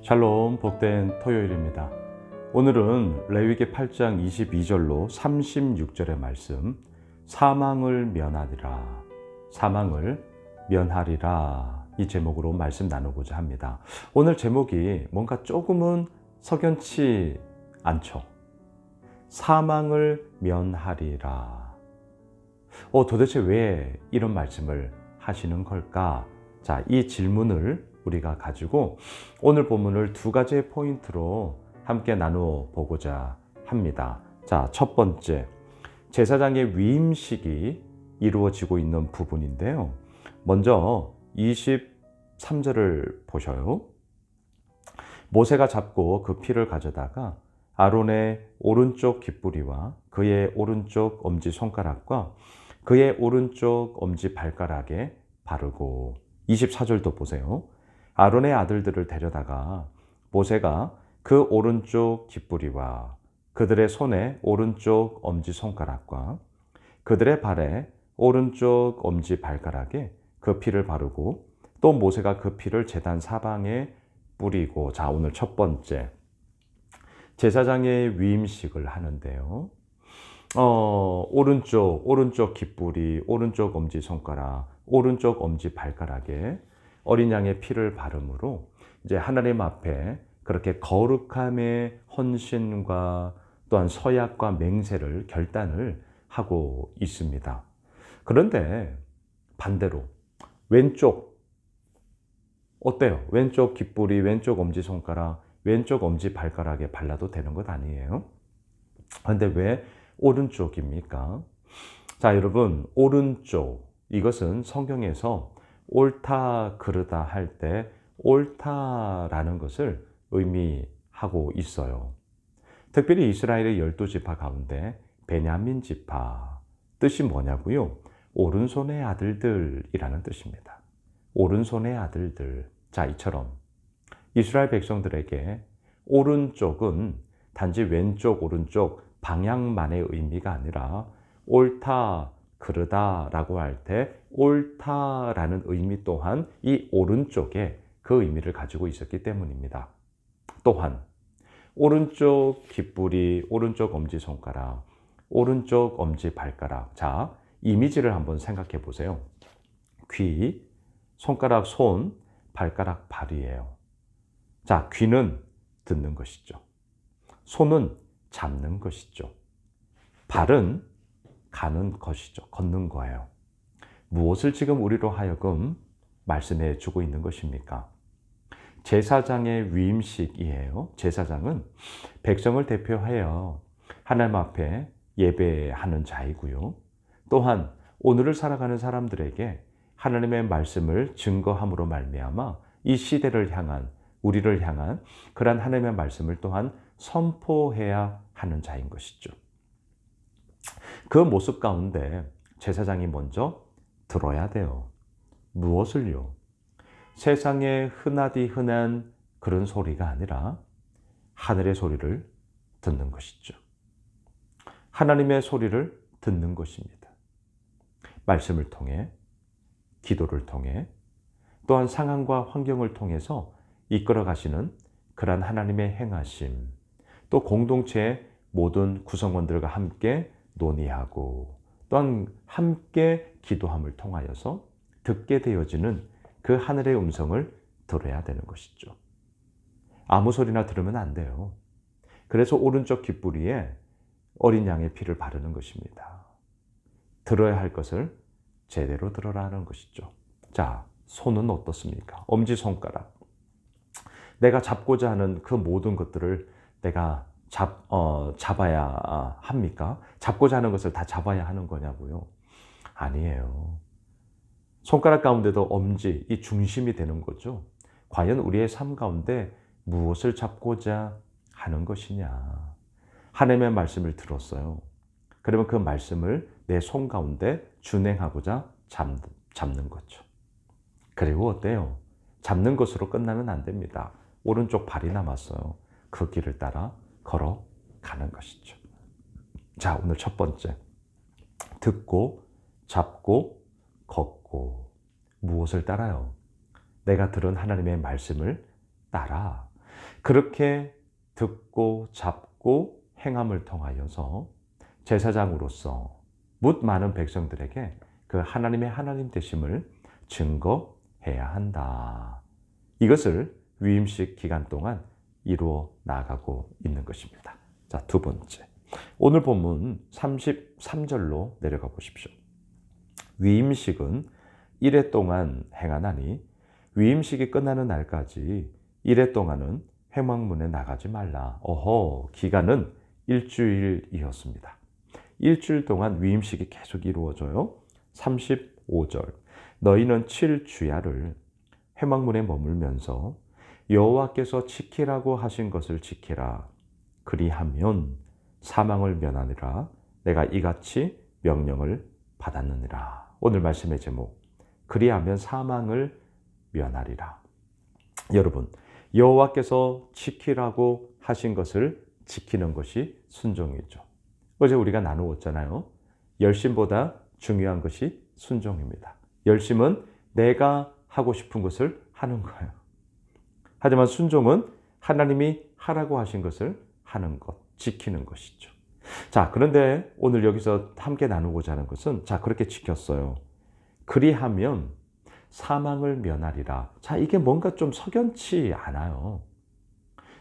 샬롬, 복된 토요일입니다. 오늘은 레위기 8장 22절로 36절의 말씀, 사망을 면하리라, 사망을 면하리라, 이 제목으로 말씀 나누고자 합니다. 오늘 제목이 뭔가 조금은 석연치 않죠. 사망을 면하리라. 도대체 왜 이런 말씀을 하시는 걸까? 자, 이 질문을 우리가 가지고 오늘 본문을 두 가지의 포인트로 함께 나누어 보고자 합니다. 자, 첫 번째, 제사장의 위임식이 이루어지고 있는 부분인데요. 먼저 23절을 보셔요. 모세가 잡고 그 피를 가져다가 아론의 오른쪽 깃뿌리와 그의 오른쪽 엄지손가락과 그의 오른쪽 엄지발가락에 바르고, 24절도 보세요. 아론의 아들들을 데려다가 모세가 그 오른쪽 깃뿌리와 그들의 손에 오른쪽 엄지손가락과 그들의 발에 오른쪽 엄지발가락에 그 피를 바르고, 또 모세가 그 피를 제단 사방에 뿌리고. 자, 오늘 첫 번째, 제사장의 위임식을 하는데요. 오른쪽 깃뿌리, 오른쪽 엄지손가락, 오른쪽 엄지발가락에 어린 양의 피를 바름으로 이제 하나님 앞에 그렇게 거룩함의 헌신과 또한 서약과 맹세를 결단을 하고 있습니다. 그런데 반대로 왼쪽 어때요? 왼쪽 깃뿌리, 왼쪽 엄지손가락, 왼쪽 엄지발가락에 발라도 되는 것 아니에요? 그런데 왜 오른쪽입니까? 자, 여러분, 오른쪽, 이것은 성경에서 옳다 그르다 할 때 옳다라는 것을 의미하고 있어요. 특별히 이스라엘의 12지파 가운데 베냐민 지파, 뜻이 뭐냐고요? 오른손의 아들들이라는 뜻입니다. 오른손의 아들들. 자, 이처럼 이스라엘 백성들에게 오른쪽은 단지 왼쪽 오른쪽 방향만의 의미가 아니라 옳다 그르다라고 할 때 옳다라는 의미 또한 이 오른쪽에 그 의미를 가지고 있었기 때문입니다. 또한 오른쪽 깃뿌리, 오른쪽 엄지손가락, 오른쪽 엄지발가락. 자, 이미지를 한번 생각해 보세요. 귀, 손가락 손, 발가락 발이에요. 자, 귀는 듣는 것이죠. 손은 잡는 것이죠. 발은 가는 것이죠. 걷는 거예요. 무엇을 지금 우리로 하여금 말씀해 주고 있는 것입니까? 제사장의 위임식이에요. 제사장은 백성을 대표하여 하나님 앞에 예배하는 자이고요. 또한 오늘을 살아가는 사람들에게 하나님의 말씀을 증거함으로 말미암아 이 시대를 향한, 우리를 향한 그러한 하나님의 말씀을 또한 선포해야 하는 자인 것이죠. 그 모습 가운데 제사장이 먼저 들어야 돼요. 무엇을요? 세상에 흔하디 흔한 그런 소리가 아니라 하늘의 소리를 듣는 것이죠. 하나님의 소리를 듣는 것입니다. 말씀을 통해, 기도를 통해, 또한 상황과 환경을 통해서 이끌어 가시는 그러한 하나님의 행하심, 또 공동체의 모든 구성원들과 함께 논의하고 또한 함께 기도함을 통하여서 듣게 되어지는 그 하늘의 음성을 들어야 되는 것이죠. 아무 소리나 들으면 안 돼요. 그래서 오른쪽 깃뿌리에 어린 양의 피를 바르는 것입니다. 들어야 할 것을 제대로 들어라는 것이죠. 자, 손은 어떻습니까? 엄지손가락. 내가 잡고자 하는 그 모든 것들을 내가 잡아야 합니까? 잡고자 하는 것을 다 잡아야 하는 거냐고요? 아니에요. 손가락 가운데도 엄지, 이 중심이 되는 거죠. 과연 우리의 삶 가운데 무엇을 잡고자 하는 것이냐? 하나님의 말씀을 들었어요. 그러면 그 말씀을 내 손 가운데 준행하고자 잡는 거죠. 그리고 어때요? 잡는 것으로 끝나면 안 됩니다. 오른쪽 발이 남았어요. 그 길을 따라 걸어가는 것이죠. 자, 오늘 첫 번째, 듣고, 잡고, 걷고. 무엇을 따라요? 내가 들은 하나님의 말씀을 따라. 그렇게 듣고 잡고 행함을 통하여서 제사장으로서 묻 많은 백성들에게 그 하나님의 하나님 되심을 증거해야 한다. 이것을 위임식 기간 동안 이루어 나가고 있는 것입니다. 자, 두 번째. 오늘 본문 33절로 내려가 보십시오. 위임식은 1회 동안 행하나니 위임식이 끝나는 날까지 1회 동안은 회막문에 나가지 말라. 기간은 일주일이었습니다. 일주일 동안 위임식이 계속 이루어져요. 35절. 너희는 7주야를 회막문에 머물면서 여호와께서 지키라고 하신 것을 지키라. 그리하면 사망을 면하니라. 내가 이같이 명령을 받았느니라. 오늘 말씀의 제목. 그리하면 사망을 면하리라. 여러분, 여호와께서 지키라고 하신 것을 지키는 것이 순종이죠. 어제 우리가 나누었잖아요. 열심보다 중요한 것이 순종입니다. 열심은 내가 하고 싶은 것을 하는 거예요. 하지만 순종은 하나님이 하라고 하신 것을 하는 것, 지키는 것이죠. 자, 그런데 오늘 여기서 함께 나누고자 하는 것은, 자, 그렇게 지켰어요. 그리하면 사망을 면하리라. 자, 이게 뭔가 좀 석연치 않아요.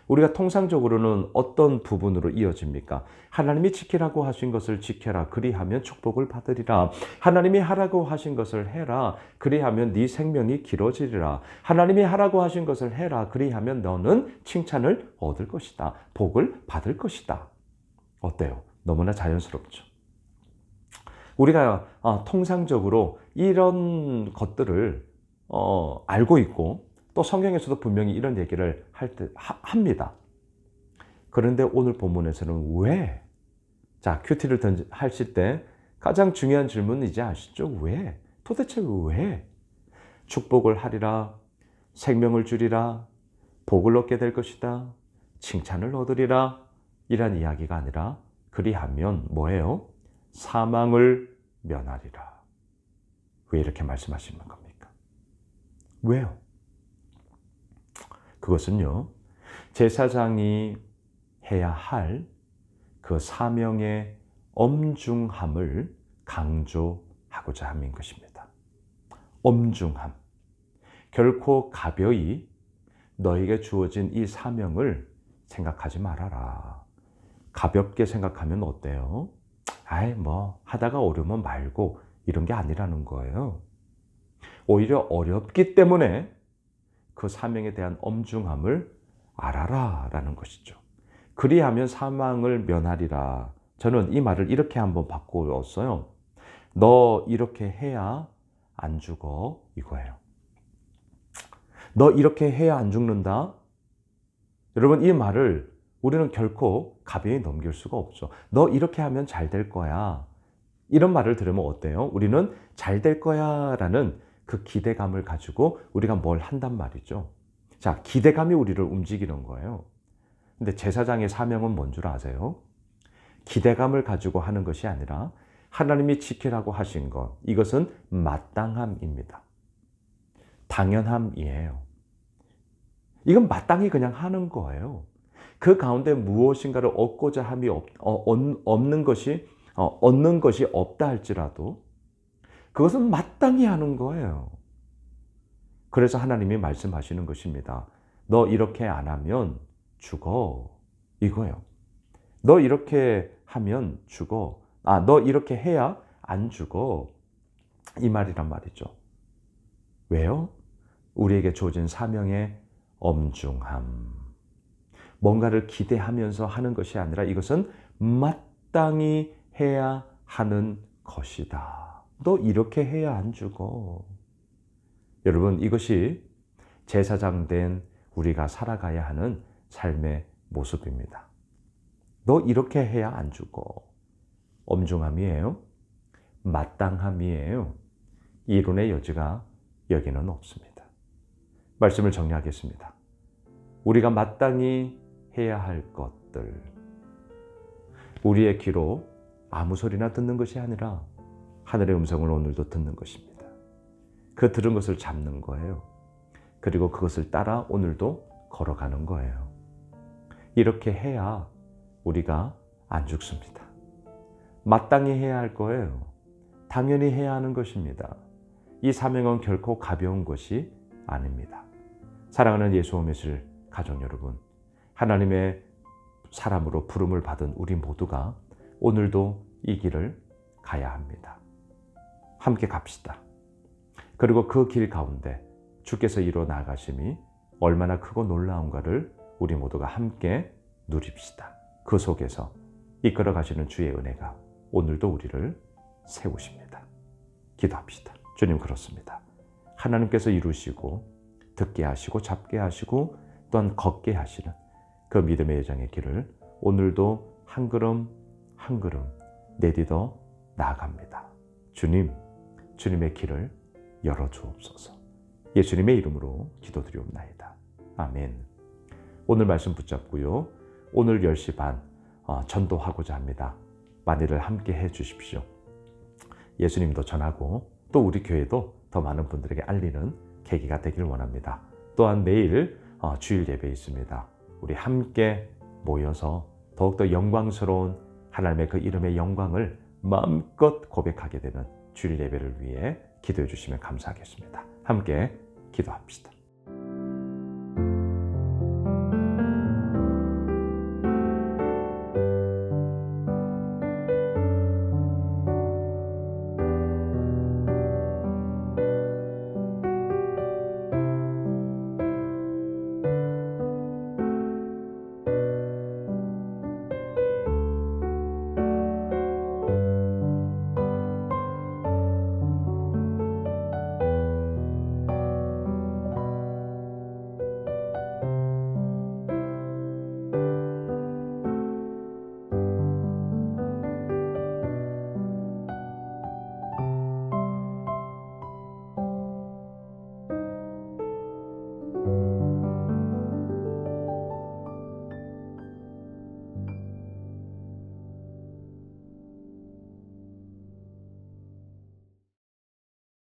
우리가 통상적으로는 어떤 부분으로 이어집니까? 하나님이 지키라고 하신 것을 지켜라. 그리하면 축복을 받으리라. 하나님이 하라고 하신 것을 해라. 그리하면 네 생명이 길어지리라. 하나님이 하라고 하신 것을 해라. 그리하면 너는 칭찬을 얻을 것이다. 복을 받을 것이다. 어때요? 너무나 자연스럽죠. 우리가 통상적으로 이런 것들을 알고 있고 또 성경에서도 분명히 이런 얘기를 합니다. 그런데 오늘 본문에서는 왜? 자, 큐티를 하실 때 가장 중요한 질문은 이제 아시죠? 왜? 도대체 왜? 축복을 하리라, 생명을 주리라, 복을 얻게 될 것이다, 칭찬을 얻으리라, 이란 이야기가 아니라 그리하면 뭐예요? 사망을 면하리라. 왜 이렇게 말씀하시는 겁니까? 왜요? 그것은요, 제사장이 해야 할 그 사명의 엄중함을 강조하고자 함인 것입니다. 엄중함. 결코 가벼이 너에게 주어진 이 사명을 생각하지 말아라. 가볍게 생각하면 어때요? 하다가 어려우면 말고, 이런 게 아니라는 거예요. 오히려 어렵기 때문에 그 사명에 대한 엄중함을 알아라 라는 것이죠. 그리하면 사망을 면하리라. 저는 이 말을 이렇게 한번 바꾸었어요. 너 이렇게 해야 안 죽어, 이거예요. 너 이렇게 해야 안 죽는다. 여러분, 이 말을 우리는 결코 가벼이 넘길 수가 없죠. 너 이렇게 하면 잘 될 거야. 이런 말을 들으면 어때요? 우리는 잘 될 거야 라는 그 기대감을 가지고 우리가 뭘 한단 말이죠. 자, 기대감이 우리를 움직이는 거예요. 근데 제사장의 사명은 뭔 줄 아세요? 기대감을 가지고 하는 것이 아니라 하나님이 지키라고 하신 것, 이것은 마땅함입니다. 당연함이에요. 이건 마땅히 그냥 하는 거예요. 그 가운데 무엇인가를 얻고자 함이 얻는 것이 없다 할지라도 그것은 마땅히 하는 거예요. 그래서 하나님이 말씀하시는 것입니다. 너 이렇게 안 하면 죽어. 이거예요. 너 이렇게 하면 죽어. 너 이렇게 해야 안 죽어. 이 말이란 말이죠. 왜요? 우리에게 주어진 사명의 엄중함. 뭔가를 기대하면서 하는 것이 아니라 이것은 마땅히 해야 하는 것이다. 너 이렇게 해야 안 죽어. 여러분, 이것이 제사장 된 우리가 살아가야 하는 삶의 모습입니다. 너 이렇게 해야 안 죽어. 엄중함이에요. 마땅함이에요. 이론의 여지가 여기는 없습니다. 말씀을 정리하겠습니다. 우리가 마땅히 해야 할 것들, 우리의 귀로 아무 소리나 듣는 것이 아니라 하늘의 음성을 오늘도 듣는 것입니다. 그 들은 것을 잡는 거예요. 그리고 그것을 따라 오늘도 걸어가는 거예요. 이렇게 해야 우리가 안 죽습니다. 마땅히 해야 할 거예요. 당연히 해야 하는 것입니다. 이 사명은 결코 가벼운 것이 아닙니다. 사랑하는 예수 오메실 가족 여러분, 하나님의 사람으로 부름을 받은 우리 모두가 오늘도 이 길을 가야 합니다. 함께 갑시다. 그리고 그 길 가운데 주께서 이루어 나가심이 얼마나 크고 놀라운가를 우리 모두가 함께 누립시다. 그 속에서 이끌어 가시는 주의 은혜가 오늘도 우리를 세우십니다. 기도합시다. 주님, 그렇습니다. 하나님께서 이루시고 듣게 하시고 잡게 하시고 또한 걷게 하시는 그 믿음의 여정의 길을 오늘도 한 걸음 한 걸음 내딛어 나아갑니다. 주님, 주님의 길을 열어주옵소서. 예수님의 이름으로 기도드리옵나이다. 아멘. 오늘 말씀 붙잡고요. 오늘 10시 반 전도하고자 합니다. 만일을 함께 해 주십시오. 예수님도 전하고 또 우리 교회도 더 많은 분들에게 알리는 계기가 되길 원합니다. 또한 내일 주일 예배 있습니다. 우리 함께 모여서 더욱더 영광스러운 하나님의 그 이름의 영광을 마음껏 고백하게 되는 주일 예배를 위해 기도해 주시면 감사하겠습니다. 함께 기도합시다.